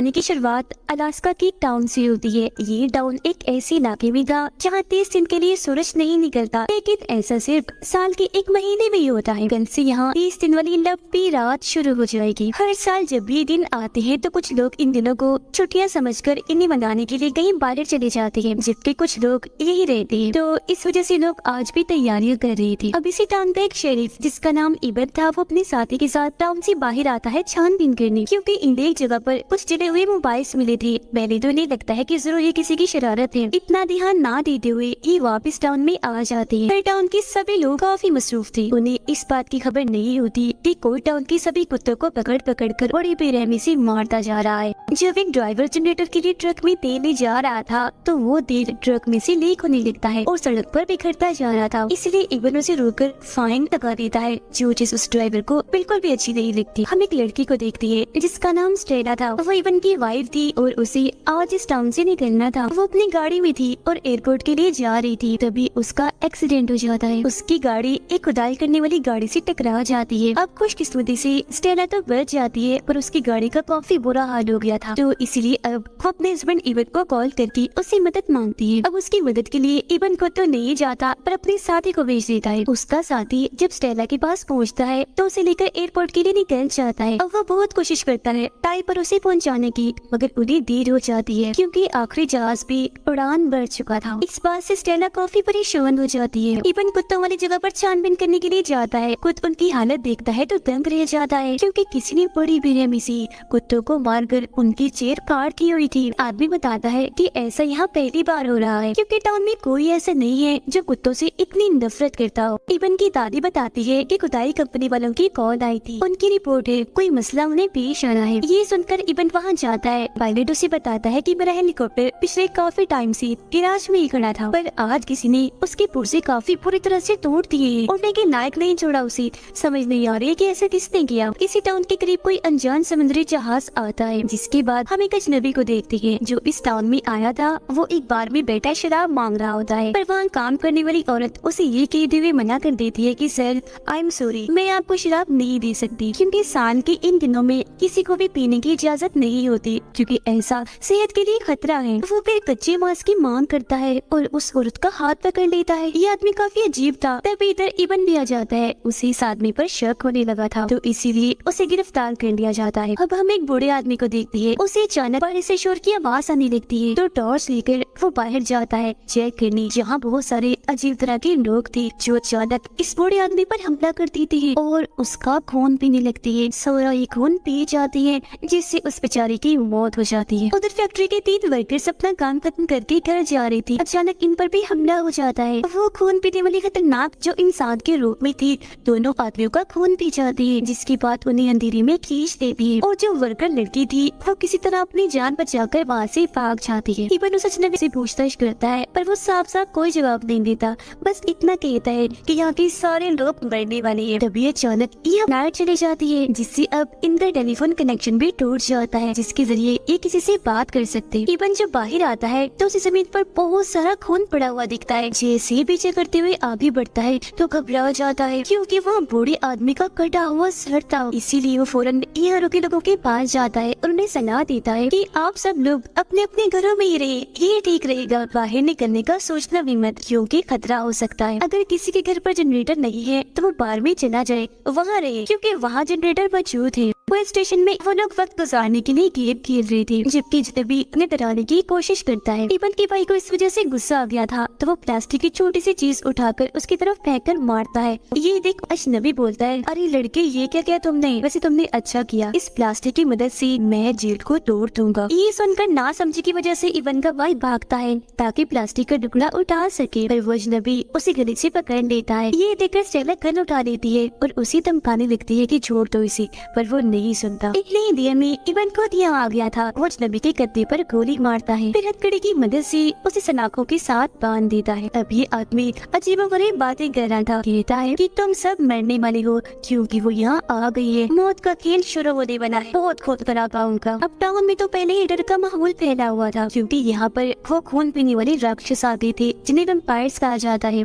कहानी की शुरुआट अलास्का की एक टाउन से होती है। ये टाउन एक ऐसे इलाके में था जहाँ 30 दिन के लिए सूरज नहीं निकलता, लेकिन ऐसा सिर्फ साल के एक महीने में ही होता है। कल से यहाँ 30 दिन वाली लंबी रात शुरू हो जाएगी। हर साल जब भी दिन आते हैं तो कुछ लोग इन दिनों को छुट्टियाँ समझकर इन्हें मनाने के लिए कहीं बाहर चले जाते हैं, जबकि कुछ लोग यही रहते हैं। तो इस वजह से लोग आज भी तैयारियां कर रहे थे। अब इसी टाउन का एक शेरिफ जिसका नाम इबन था, वो अपने साथी के साथ टाउन से बाहर आता है छानबीन करने, क्योंकि इन्हें एक जगह पर कुछ जले हुए मोबाइल मिले थे। पहले तो इन्हें लगता है कि जरूर ये किसी की शरारत है। इतना ध्यान ना देते हुए ये वापस टाउन में आ जाते हैं। टाउन के सभी लोग काफी मसरूफ थे। उन्हें इस बात की खबर नहीं होती कि कोई टाउन के सभी कुत्तों को पकड़ पकड़ कर बड़ी बेरहमी से मारता जा रहा है। जब एक ड्राइवर जनरेटर के लिए ट्रक में तेल ले जा रहा था तो वो तेल ट्रक में से लीक होने लगता है और सड़क पर बिखरता जा रहा था। इसलिए इबन उसे रोककर फाइन लगा देता है, जो चीज उस ड्राइवर को बिल्कुल भी अच्छी नहीं लगती। हम एक लड़की को देखते हैं जिसका नाम स्टेला था। वो इबन की वाइफ थी और उसे आज इस टाउन से निकलना था। वो अपनी गाड़ी में थी और एयरपोर्ट के लिए जा रही थी। तभी उसका एक्सीडेंट हो जाता है। उसकी गाड़ी एक खुदाई करने वाली गाड़ी से टकरा जाती है। अब खुशकिस्मती से स्टेला तो बच जाती है, पर उसकी गाड़ी का काफी बुरा हाल हो गया था। तो इसलिए अब वो अपने हस्बैंड इबन को कॉल करके उससे मदद मांगती है। अब उसकी मदद के लिए इबन को तो नहीं जाता, पर अपने साथी को भेज देता है। उसका साथी जब स्टेला के पास पहुंचता है तो उसे लेकर एयरपोर्ट के लिए निकल जाता है। अब वो बहुत कोशिश करता है टाइम पर उसे पहुंचाने की, मगर उन्हें देर हो जाती है क्योंकि आखिरी जहाज भी उड़ान भर चुका था। इस बात से स्टेला काफी परेशान हो जाती है। इबन कुत्तों वाली जगह पर छानबीन करने के लिए जाता है। खुद उनकी हालत देखता है तो दंग रह जाता है, क्योंकि किसी ने बड़ी बेरहमी से कुत्तों को मारकर उनकी चेयर काट दी हुई थी। आदमी बताता है कि ऐसा यहाँ पहली बार हो रहा है, क्योंकि टाउन में कोई ऐसा नहीं है जो कुत्तों से इतनी नफरत करता हो। इबन की दादी बताती है कि खुदाई कंपनी वालों की कॉल आई थी। उनकी रिपोर्ट है कोई मसला उन्हें पेश आ रहा है। ये सुनकर इबन वहाँ जाता है। पायलट उसे बताता है कि मेरा हेलीकॉप्टर पिछले काफी टाइम से गैराज में ही खड़ा था, पर आज किसी ने उसके पुर्जे काफी पूरी तरह से तोड़ दिए। उड़ने के लायक नहीं छोड़ा उसे। समझ नहीं आ रही कि ऐसा किसने किया। इसी टाउन के करीब कोई अनजान समुद्री जहाज आता है, जिसके बाद हम एक अजनबी को देखते हैं जो इस टाउन में आया था। वो एक बार में बैठा शराब मांग रहा होता है, पर वहाँ काम करने वाली औरत उसे ये कहते हुए मना कर देती है कि सर आई एम सॉरी, मैं आपको शराब नहीं दे सकती, क्योंकि साल के इन दिनों में किसी को भी पीने की इजाजत नहीं होती, क्योंकि ऐसा सेहत के लिए खतरा है। वो फिर कच्चे मांस की मांग करता है और उस औरत का हाथ पकड़ लेता है। ये आदमी काफी अजीब था। तब इधर इबन भी आ जाता है। उसे इस आदमी पर शक होने लगा था, तो इसीलिए उसे गिरफ्तार कर लिया जाता है। अब हम एक बूढ़े आदमी को देखते हैं। उसे अचानक बाहर से शोर की आवाज आने लगती है, तो टॉर्च लेकर वो बाहर जाता है चेक करने। जहाँ बहुत सारे अजीब तरह के लोग थे जो अचानक इस बूढ़े आदमी पर हमला कर देते हैं और उसका खून पीने लगती है। सारा ये खून पी जाती है, जिससे उस बेचारे की मौत हो जाती है। उधर फैक्ट्री के 3 वर्कर्स अपना काम खत्म करके घर जा रही थी। अचानक इन पर भी हमला हो जाता है। वो खून पीने वाली खतरनाक जो इंसान के रूप में थी, दोनों आदमियों का खून पी जाती है, जिसकी बात उन्हें अंधेरे में खींच देती है। और जो वर्कर लड़की थी वो किसी तरह अपनी जान बचाकर वहाँ से भाग जाती है। इबन उस अजनबी से पूछताछ करता है, पर वो साफ साफ कोई जवाब नहीं देता। बस इतना कहता है कि यहाँ के सारे लोग मरने वाले हैं। तभी अचानक ये लाइट चली जाती है, जिससे अब इनका टेलीफोन कनेक्शन भी टूट जाता है, जिसके जरिए ये किसी से बात कर सकते हैं। इबन जब बाहर आता है तो उसे जमीन पर बहुत सारा खून पड़ा हुआ दिखता है। जैसे ही पीछे करते हुए आगे बढ़ता है तो घबरा जाता है, क्योंकि वह बूढ़े आदमी का कटा हुआ सर था। इसीलिए वो फौरन यहाँ के लोगों के पास जाता है और उन्हें सलाह देता है कि आप सब लोग अपने अपने घरों में ही रहे, ये ठीक रहेगा। बाहर निकलने का सोचना भी मत, क्योंकि खतरा हो सकता है। अगर किसी के घर पर जनरेटर नहीं है तो वो बाहर में चला जाए, वहाँ रहे, क्योंकि वहाँ जनरेटर मौजूद है। पुलिस स्टेशन में वो लोग वक्त गुजारने के लिए गेम खेल रहे थे, जबकि जनबी उन्हें डराने की कोशिश करता है। इबन के भाई को इस वजह से गुस्सा आ गया था, तो वो प्लास्टिक की छोटी सी चीज उठाकर उसकी तरफ फेंककर मारता है। ये देख अजनबी बोलता है, अरे लड़के ये क्या किया तुमने? वैसे तुमने अच्छा किया, इस प्लास्टिक की मदद से मैं जेल को तोड़ दूंगा। ये सुनकर ना समझी की वजह से इबन का भाई भागता है ताकि प्लास्टिक का टुकड़ा उठा सके, पर वो अजनबी उसे गले से पकड़ लेता है। ये देखकर स्टेला गन उठा लेती है और उसे धमकाने लगती है कि छोड़ दो इसे, पर वो नहीं सुनता। इतनी देर में इबन खुद यहाँ आ गया था। वो अजनबी के गद्दे पर गोली मारता है, फिर हथकड़ी की मदद से उसे सलाखों के साथ बांध देता है। अब ये आदमी अजीबोगरीब बातें कर रहा था। कहता है कि तुम सब मरने वाले हो, क्योंकि वो यहाँ आ गई है। मौत का खेल शुरू होने वाला है। बहुत खुद करा पाऊंगा। अब टाउन में तो पहले ही डर का माहौल फैला हुआ था, क्योंकि यहाँ पर वो खून पीने वाले राक्षस आ गए थे, जिन्हें वैम्पायर्स कहा जाता है।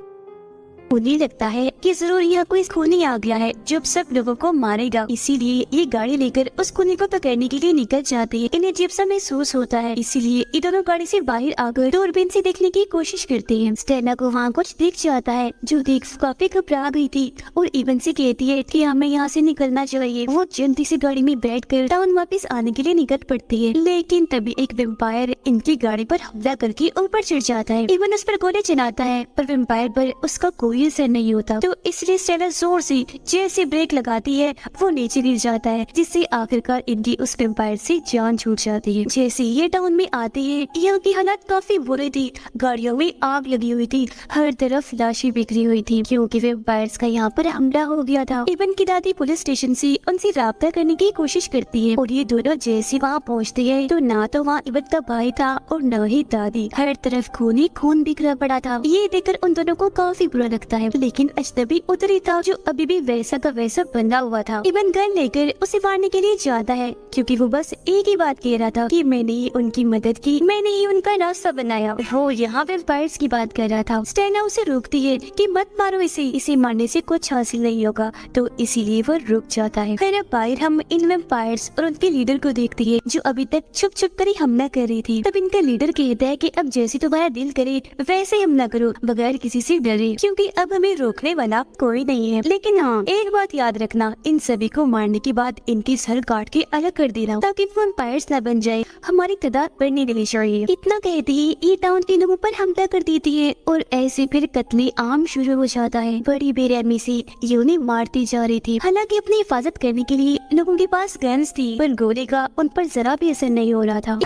उन्हें लगता है कि जरूर यहाँ कोई खूनी आ गया है जो सब लोगों को मारेगा, इसीलिए ये गाड़ी लेकर उस खूनी को पकड़ने के लिए निकल जाते हैं। इन्हें अजीब सा महसूस होता है, इसीलिए ये दोनों गाड़ी से बाहर आकर दूरबीन से देखने की कोशिश करते हैं। स्टेला को वहाँ कुछ दिख जाता है जो देख काफी घबरा गई थी और इवन से कहती है कि हमें यहाँ से निकलना चाहिए। वो जल्दी से गाड़ी में बैठकर टाउन वापस आने के लिए निकल पड़ती है, लेकिन तभी एक वेम्पायर इनकी गाड़ी पर हमला करके ऊपर चढ़ जाता है। इवन उस पर गोली चलाता है पर वेम्पायर पर उसका कोई असर नहीं होता, तो इसलिए स्टेला जोर से जैसे ब्रेक लगाती है वो नीचे गिर जाता है, जिससे आखिरकार इनकी उस वेम्पायर से जान छूट जाती है। जैसे ये टाउन में आते हैं यहाँ की हालत काफी बुरी थी, गाड़ियों में आग लगी हुई थी, हर तरफ लाशें बिखरी हुई थी क्योंकि वेम्पायर्स का यहाँ पर हमला हो गया था। इवन की दादी पुलिस स्टेशन से उनसे राब्ता करने की कोशिश करती है और ये दोनों जैसे वहाँ पहुँचते हैं तो ना तो वहाँ इवन का भाई था और न ही दादी, हर तरफ खून ही खून बिखरा पड़ा था। ये देखकर उन दोनों को काफी बुरा लगता है, लेकिन अजनबी उधर ही था जो अभी भी वैसा का वैसा बंधा हुआ था। इवन गन लेकर उसे मारने के लिए जाता है क्योंकि वो बस एक ही बात कह रहा था कि मैंने ही उनकी मदद की, मैंने ही उनका रास्ता बनाया। वो यहाँ वेम्पायर्स की बात कर रहा था। स्टेला उसे रोकती है कि मत मारो इसे मारने से कुछ हासिल नहीं होगा, तो इसीलिए वो रुक जाता है। फिर अब बाहर हम इन वेम्पायर्स और उनके लीडर को देखते हैं जो अभी तक छुप छुप कर ही हमला कर रही थी। तब इनका लीडर कहता है कि अब जैसे तुम्हारा दिल करे वैसे हमला करो बगैर किसी से डरे, क्योंकि अब हमें रोकने वाला कोई नहीं है। लेकिन हाँ, एक बात याद रखना, इन सभी को मारने के बाद इनकी सर काट के अलग कर देना ताकि वेम्पायर्स न बन जाए, हमारी तादाद बढ़ने देनी चाहिए। इतना कहते ही ये टाउन के लोगों पर हमला कर देती है और ऐसे फिर कत्ले आम शुरू हो जाता है। बड़ी बेरहमी से ये उन्हें मारती जा रही थी। हालांकि अपनी हिफाजत करने के लिए लोगों के पास गन्स थी पर गोली का उन पर जरा भी असर नहीं हो रहा था।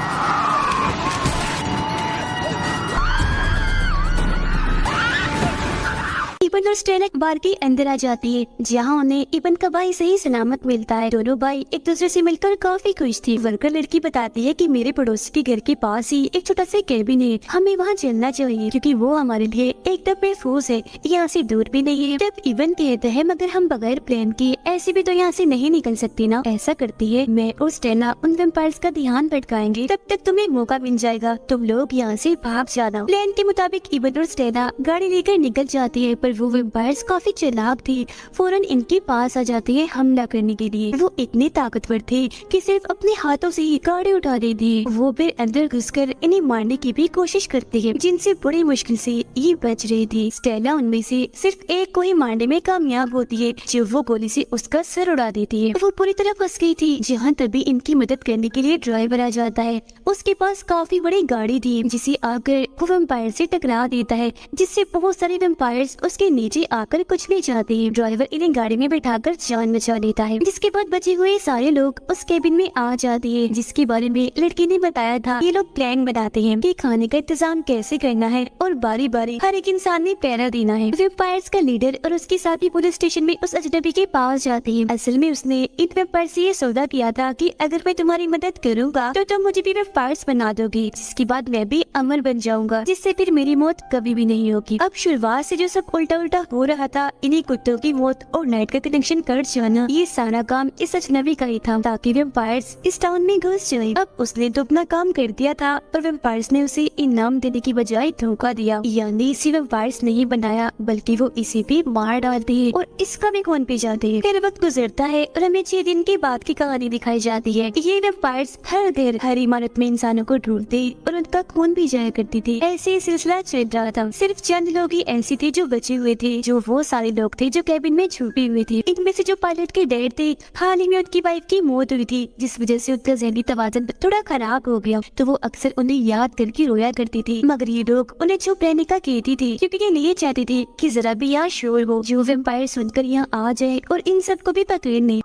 इबन और स्टेला बार के अंदर आ जाती है जहाँ उन्हें इबन का भाई सही सलामत मिलता है। दोनों भाई एक दूसरे से मिलकर काफी खुश थी। वर्कर लड़की बताती है कि मेरे पड़ोसी के घर के पास ही एक छोटा सा कैबिन है, हमें वहाँ चलना चाहिए क्योंकि वो हमारे लिए एकदम महफूज है, यहाँ से दूर भी नहीं है। तब इबन कहते हैं मगर हम बगैर प्लान के ऐसे भी तो यहाँ से नहीं निकल सकती ना। ऐसा करती है मैं और स्टेला उन वेम्पायर्स का ध्यान भटकाएंगे, तब तक तुम्हें मौका मिल जाएगा, तुम लोग यहाँ से भाग जाना। प्लान के मुताबिक इबन और स्टेला गाड़ी लेकर निकल जाती है पर वो वेम्पायर्स काफी चालाक थी, फौरन इनके पास आ जाती है हमला करने के लिए। वो इतने ताकतवर थे कि सिर्फ अपने हाथों से ही गाड़ी उठा देती है। वो फिर अंदर घुसकर इन्हें मारने की भी कोशिश करती है, जिनसे बड़ी मुश्किल से ये बच रही थी। स्टेला उनमें से सिर्फ एक को ही मारने में कामयाब होती है जो वो गोली से उसका सर उड़ा देती है। वो पूरी तरह फंस गई थी जहाँ तभी इनकी मदद करने के लिए ड्राइवर आ जाता है। उसके पास काफी बड़ी गाड़ी थी जिसे आकर वो वेम्पायर से टकरा देता है, जिससे बहुत सारे वेम्पायर्स उसके नीचे आकर कुछ ले जाते हैं। ड्राइवर इन्हें गाड़ी में बैठाकर जान बचा लेता है, जिसके बाद बचे हुए सारे लोग उस केबिन में आ जाते हैं जिसके बारे में लड़की ने बताया था। ये लोग प्लान बनाते हैं कि खाने का इंतजाम कैसे करना है और बारी बारी हर एक इंसान ने पहरा देना है। वेम्पायर्स का लीडर और उसके साथी पुलिस स्टेशन में उस अजनबी के पास जाते हैं। असल में उसने इन वेम्पायर से ये सौदा किया था कि अगर मैं तुम्हारी मदद करूँगा तो तुम मुझे भी वेम्पायर्स बना दोगी, जिसके बाद मैं भी अमर बन जाऊंगा, जिससे फिर मेरी मौत कभी भी नहीं होगी। अब शुरुआत से जो सब उल्टा उल्टा हो रहा था, इन्हीं कुत्तों की मौत और नाइट का कनेक्शन कट जाना, ये सारा काम इस अजनबी का ही था ताकि वेम्पायर्स इस टाउन में घुस जाए। अब उसने तो अपना काम कर दिया था पर वेम्पायर्स ने उसे इनाम देने की बजाय धोखा दिया, यानी इसी वेम्पायर्स नहीं बनाया बल्कि वो इसे भी मार डालते हैं और इसका भी खून पी जाते हैं। फिर वक्त गुजरता है और हमें 6 दिन के बाद की कहानी दिखाई जाती है। ये वेम्पायर्स हर घर हर इमारत में इंसानों को ढूंढते और उनका खून भी जाया करती थी। ऐसे सिलसिला चल रहा था। सिर्फ चंद लोग ही ऐसे थे जो बचे हुए थे, जो वो सारे लोग थे जो कैबिन में छुपे हुए थे। इनमें से जो पायलट के डैड थे, हाल ही में उनकी वाइफ की मौत हुई थी जिस वजह से उनका ज़हनी तवाज़ुन थोड़ा खराब हो गया, तो वो अक्सर उन्हें याद करके रोया करती थी। मगर ये लोग उन्हें चुप रहने का कहती थी क्योंकि ये नहीं चाहती थी कि जरा भी यहाँ शोर हो, जो वेम्पायर सुनकर यहाँ आ जाए और इन सबको भी पकड़ नहीं।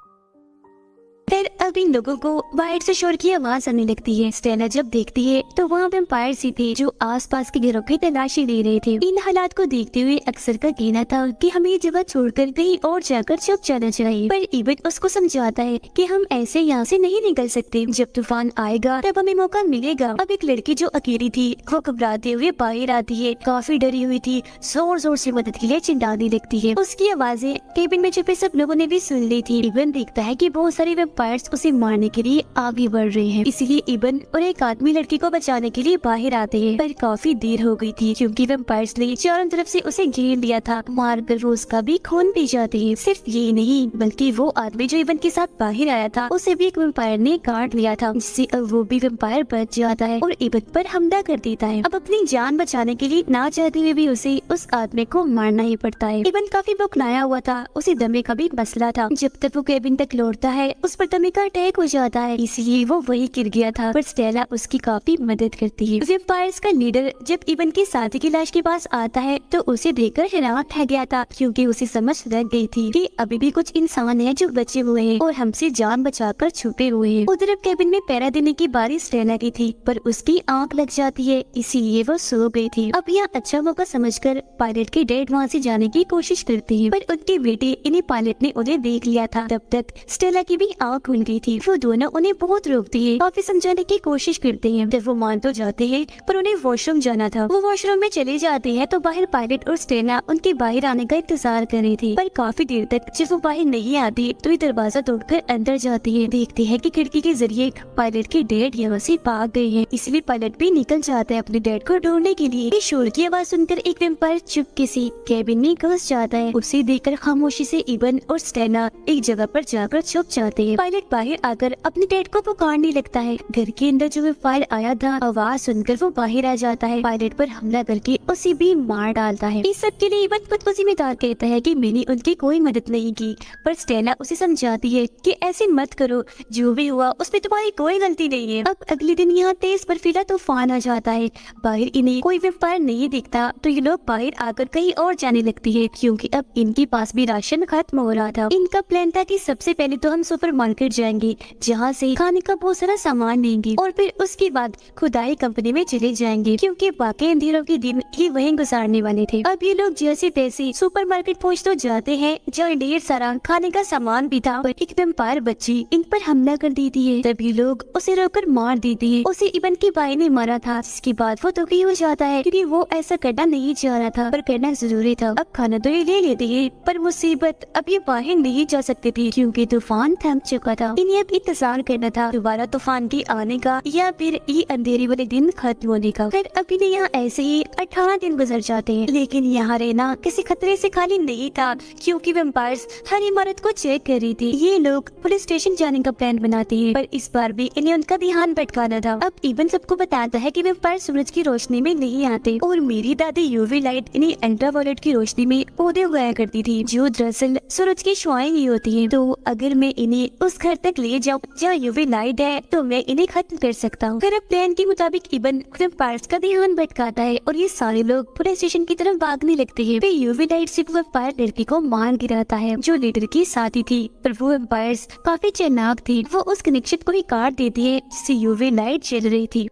फिर अब इन लोगों को बाहर से शोर की आवाज आने लगती है। स्टेला जब देखती है तो वहाँ वेम्पायर्स ही थे जो आसपास के घरों की तलाशी ले रहे थे। इन हालात को देखते हुए अक्सर का कहना था कि हमें ये जगह छोड़कर कहीं और जाकर छुप जाना चाहिए, पर इबन उसको समझाता है कि हम ऐसे यहाँ से नहीं निकल सकते, जब तूफान आएगा तब हमें मौका मिलेगा। अब एक लड़की जो अकेली थी वो घबराते हुए बाहर आती है, काफी डरी हुई थी, जोर जोर से मदद के लिए चिल्लाने लगती है। उसकी आवाजें केबिन में छुपे सब लोगों ने भी सुन ली थी। इबन देखता है कि बहुत सारे वेम्पायर्स उसे मारने के लिए आगे बढ़ रहे हैं। इसलिए इबन और एक आदमी लड़की को बचाने के लिए बाहर आते हैं, पर काफी देर हो गई थी क्योंकि वेम्पायर्स ने चारों तरफ से उसे घेर लिया था, मारकर वो उसका भी खून पी जाते हैं। सिर्फ ये नहीं बल्कि वो आदमी जो इबन के साथ बाहर आया था उसे भी एक वेम्पायर ने काट लिया था, जिससे अब वो भी वेम्पायर बच जाता है और इबन पर हमला कर देता है। अब अपनी जान बचाने के लिए ना चाहते हुए भी उसे उस आदमी को मारना ही पड़ता है। इबन काफी बौखलाया हुआ था, उसे दमे का भी मसला था। जब तक वो केबिन तक लौटता है उस पर दमे का अटैक हो जाता है, इसलिए वो वही गिर गया था, पर स्टेला उसकी काफी मदद करती है। वेम्पायर्स का लीडर जब इबन की साथी की लाश के पास आता है तो उसे देखकर हैरान रह गया था, क्योंकि उसे समझ लग गई थी कि अभी भी कुछ इंसान है जो बचे हुए हैं और हमसे जान बचाकर छुपे हुए हैं। उधर अब केबिन में पहरा देने की बारी स्टेला की थी, पर उसकी आंख लग जाती है, इसीलिए वो सो गई थी। अब यह अच्छा मौका समझकर पायलट के डैड वहाँ से जाने की कोशिश करते हैं, पर उनके बेटे इन्हें पायलट ने उन्हें देख लिया था। तब तक स्टेला की भी आंख खुल गई थी। वो दोनों उन्हें बहुत रोकती है, काफी समझाने की कोशिश करते हैं। जब वो मान तो जाते हैं, पर उन्हें वॉशरूम जाना था। वो वॉशरूम में चले जाते हैं तो बाहर पायलट और स्टेला उनके बाहर आने का इंतजार कर रही थी, पर काफी देर तक जब वो बाहर नहीं आती तो ये दरवाजा तोड़कर अंदर जाती है। देखते हैं कि खिड़की के जरिए पायलट के डैड यहाँ से भाग गए हैं, इसलिए पायलट भी निकल जाता है अपने डैड को ढूंढने के लिए। शोर की आवाज सुनकर एक वेम्पायर चुपके से केबिन में घुस जाता है। उसे देखकर खामोशी से इबन और स्टेला एक जगह पर जाकर छुप जाते हैं। पायलट बाहर आकर अपने डैड को पुकारने लगता है। घर के अंदर जो वेम्पायर आया था आवाज सुनकर वो बाहर आ जाता है, पायलट पर हमला करके उसे भी मार डालता है। इस सब के लिए इबन खुद को जिम्मेदार कहता है कि मैंने उनकी कोई मदद नहीं की, पर स्टेला उसे समझाती है कि ऐसे मत करो, जो भी हुआ उसमें तुम्हारी कोई गलती नहीं है। अब अगले दिन यहाँ तेज बर्फीला तूफान आ जाता है। बाहर इन्हें कोई वेम्पायर नहीं दिखता तो ये लोग बाहर आकर कहीं और जाने लगती है, क्योंकि अब इनके पास भी राशन खत्म हो रहा था। इनका प्लान था कि सबसे पहले तो हम सुपरमार्केट जाएंगे, जहाँ से खाने का बहुत सारा सामान लेंगे, और फिर उसके बाद खुदाई कंपनी में चले जाएंगे, क्योंकि बाकी अंधेरों के दिन ये वहीं गुजारने वाले थे। अब ये लोग जैसे तैसे सुपरमार्केट पहुँच तो जाते हैं, जहाँ ढेर सारा खाने का सामान भी था, पर एक वेम्पायर बच्ची इन पर हमला कर देती है। तभी लोग उसे रोककर मार देती है। उसे इबन के भाई ने मारा था, जिसके बाद वो दुखी हो जाता है क्योंकि वो ऐसा करना नहीं चाह रहा था, पर करना जरूरी था। अब खाना तो ये ले लेते हैं, पर मुसीबत अब ये बाहर नहीं जा सकते थे क्योंकि तूफान थम चुका था। इन्हें अब इंतजार करना था दोबारा तूफान के आने का या फिर ये अंधेरे वाले दिन खत्म होने का। फिर अब इन्हें यहाँ ऐसे ही 18 दिन गुजर जाते हैं, लेकिन यहाँ रहना किसी खतरे से खाली नहीं था, क्योंकि वेम्पायर्स हर इमारत को चेक कर रही थी। ये लोग पुलिस स्टेशन जाने का प्लान बनाते हैं, पर इस बार भी इन्हें उनका ध्यान भटकाना था। अब इबन सबको बताता है कि वेम्पायर सूरज की रोशनी में नहीं आते, और मेरी दादी यूवी लाइट इन्हें अल्ट्रावायलेट की रोशनी में पौधे उगाया करती थी, जो दरअसल सूरज की शुआएं ही होती हैं। तो अगर मैं इन्हें उस घर तक ले जाऊं जहाँ यूवी लाइट है तो मैं इन्हें खत्म कर सकता हूँ। फिर अब प्लान के मुताबिक इबन वेम्पायर्स का ध्यान भटकाता है और ये सारे लोग पुलिस स्टेशन की तरफ भागने लगते हैं। फिर यूवी लाइट से वेम्पायर लड़की को मार गिराता है जो लीडर की साथी थी, पर वो वेम्पायर्स काफी चालाक थी। वो उस कनेक्शन को ही काट देती है जिससे यूवी लाइट चल रही थी।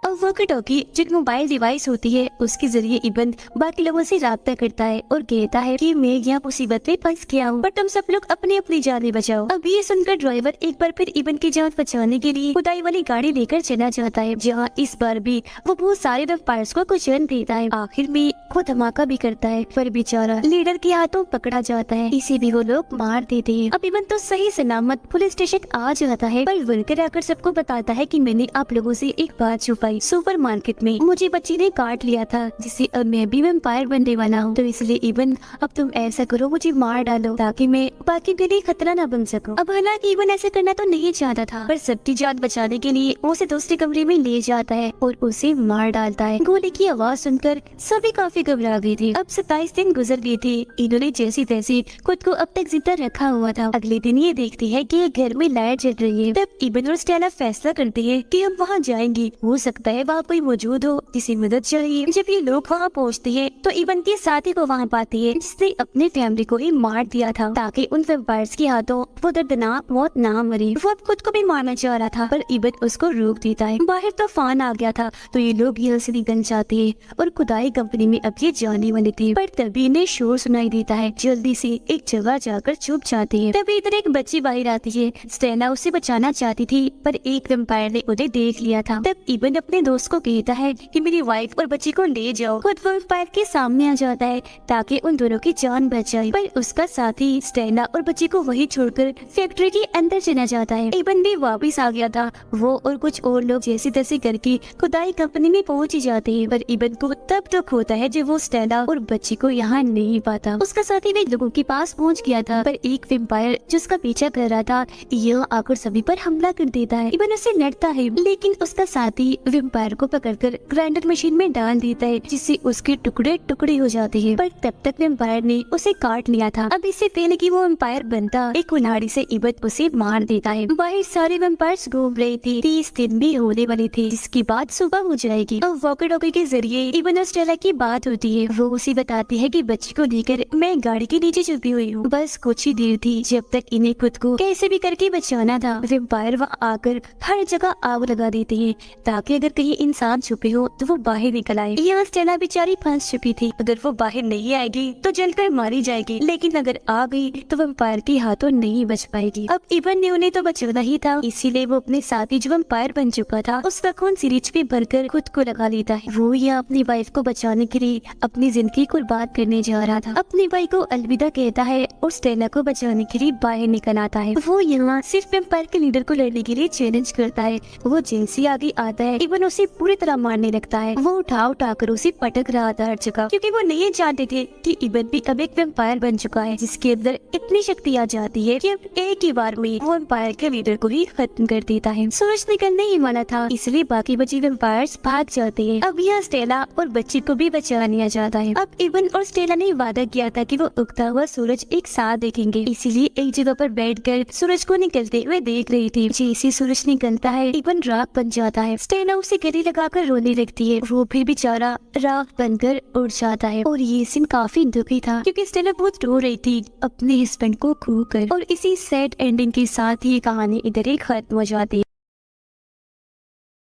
अब वॉकी टॉकी जो मोबाइल डिवाइस होती है उसके जरिए इबन बाकी लोगों से राब्ता करता है और कहता है कि मैं यहाँ मुसीबत में फंस गया हूँ, पर तुम सब लोग अपनी अपनी जानें बचाओ। अब ये सुनकर ड्राइवर एक बार फिर इबन की जान बचाने के लिए खुदाई वाली गाड़ी लेकर चला जाता है, जहाँ इस बार भी वो बहुत सारे वेम्पायर्स को कुचल देता है। आखिर में वो धमाका भी करता है, पर बेचारा लीडर के हाथों पकड़ा जाता है, इसे भी वो लोग मार देते हैं। अब इबन तो सही सलामत पुलिस स्टेशन आ जाता है, पर वर्कर आकर सबको बताता है कि मैंने आप लोगों से एक बात छुपाई। सुपरमार्केट में मुझे बच्ची ने काट लिया था, जिससे अब मैं भी वेम्पायर बनने वाला हूँ। तो इसलिए इबन अब तुम ऐसा करो, मुझे मार डालो ताकि मैं बाकी के लिए खतरा न बन सकूं। अब हालांकि इबन ऐसा करना तो नहीं चाहता था, पर सबकी जान बचाने के लिए वो उसे दूसरे कमरे में ले जाता है और उसे मार डालता है। गोली की आवाज सुनकर सभी काफी घबरा गई थी। अब 27 दिन गुजर गए थे। इन्होंने जैसी तैसी खुद को अब तक जिंदा रखा हुआ था। अगले दिन ये देखती है कि घर में लाइट जल रही है। तब इबन और स्टेला फैसला करते हैं कि हम वहाँ जाएंगे, हो सकता है वहाँ कोई मौजूद हो जिसे मदद चाहिए। जब ये लोग वहाँ पहुँचते हैं तो इबन के साथी को वहाँ पाते हैं जिसने अपने फैमिली को ही मार दिया था ताकि उन वेम्पायर्स के हाथों वो दर्दनाक मौत ना मरे। वो अब खुद को भी मारना चाह रहा था, पर इबन उसको रोक देता है। बाहर तूफान आ गया था तो ये लोग यहाँ से निकल जाते हैं और खुदाई कंपनी में अब ये जाने वाले थे, पर तभी इन्हें शोर सुनाई देता है। जल्दी से एक जगह जाकर छुप जाते हैं। तभी इधर एक बच्ची बाहर आती है। स्टेला उसे बचाना चाहती थी, पर एक वेम्पायर ने उन्हें देख लिया था। तब इबन अपने दोस्त को कहता है कि मेरी वाइफ और बच्ची को ले जाओ। खुद वो वेम्पायर के सामने आ जाता है ताकि उन दोनों की जान बच जाए, पर उसका साथी स्टेला और बच्ची को वही छोड़कर फैक्ट्री के अंदर चला जाता है। इबन भी वापस आ गया था। वो और कुछ और लोग जैसी तैसी करके खुदाई कंपनी में पहुंच ही जाते हैं, पर इबन को तब दुख होता है जब वो स्टेला और बच्ची को यहाँ नहीं पाता। उसका साथी भी लोगों के पास पहुंच गया था, पर एक वेम्पायर जिसका पीछा कर रहा था यह आकर सभी पर हमला कर देता है। इबन उसे लड़ता है, लेकिन उसका साथी वेम्पायर को पकड़कर ग्राइंडर मशीन में डाल देता है, जिससे उसके टुकड़े टुकड़े हो जाते हैं। पर तब तक वेम्पायर ने उसे काट लिया था। अब इससे पहले कि वो वेम्पायर बनता, एक कुल्हाड़ी से इबन उसे मार देता है। बाहर सारे वेम्पायर्स घूम रहे थे। 30 दिन भी होने वाले थे, जिसके बाद सुबह हो जाएगी। अब वॉकी टॉकी के जरिए इबन और स्टेला की बात होती है। वो उसे बताती है कि बच्ची को लेकर मैं गाड़ी के नीचे छुपी हुई हूँ। बस कुछ ही देर थी जब तक इन्हें खुद को कैसे भी करके बचाना था। वेम्पायर वहाँ आकर हर जगह आग लगा देते हैं ताकि अगर कहीं इंसान छुपे हो तो वो बाहर निकल आए। यहाँ स्टेला बेचारी फंस चुकी थी। अगर वो बाहर नहीं आएगी तो जलकर मारी जाएगी, लेकिन अगर आ गई तो वेम्पायर के हाथों नहीं बच पाएगी। अब इबन ने उन्हें तो बचाना ही था, इसीलिए वो अपने साथी जो वेम्पायर बन चुका था उसका खून सिरिंज पे भरकर खुद को लगा लेता है। वो यहाँ अपनी वाइफ को बचाने के लिए अपनी जिंदगी कुर्बान करने जा रहा था। अपनी भाई को अलविदा कहता है और स्टेला को बचाने के लिए बाहर निकल आता है। वो यहाँ सिर्फ वेम्पायर के लीडर को लड़ने के लिए चैलेंज करता है। वो जैसे आगे आता है इबन उसे पूरी तरह मारने लगता है। वो उठा कर उसे पटक रहा था हर जगह, क्योंकि वो नहीं जानते थे कि इबन भी अब एक वेम्पायर बन चुका है, जिसके अंदर इतनी शक्ति आ जाती है कि अब एक ही बार में वो वेम्पायर के लीडर को ही खत्म कर देता है। सूरज निकलने ही वाला था, इसलिए बाकी बचे वेम्पायर्स भाग जाते हैं। अब यहाँ स्टेला और बच्ची को भी बचा लिया जाता है। अब इबन और स्टेला ने वादा किया था कि वो उगता हुआ सूरज एक साथ देखेंगे, इसीलिए एक जगह पर बैठकर सूरज को निकलते हुए देख रही थी। जैसे सूरज निकलता है इबन राख बन जाता है। स्टेला उसे गले लगाकर रोने लगती है। वो भी बेचारा राख बनकर उड़ जाता है। और ये सीन काफी दुखी था, क्योंकि स्टेला बहुत रो रही थी अपने हस्बैंड को खोकर। और इसी सैड एंडिंग के साथ ये कहानी इधर ही खत्म हो जाती है।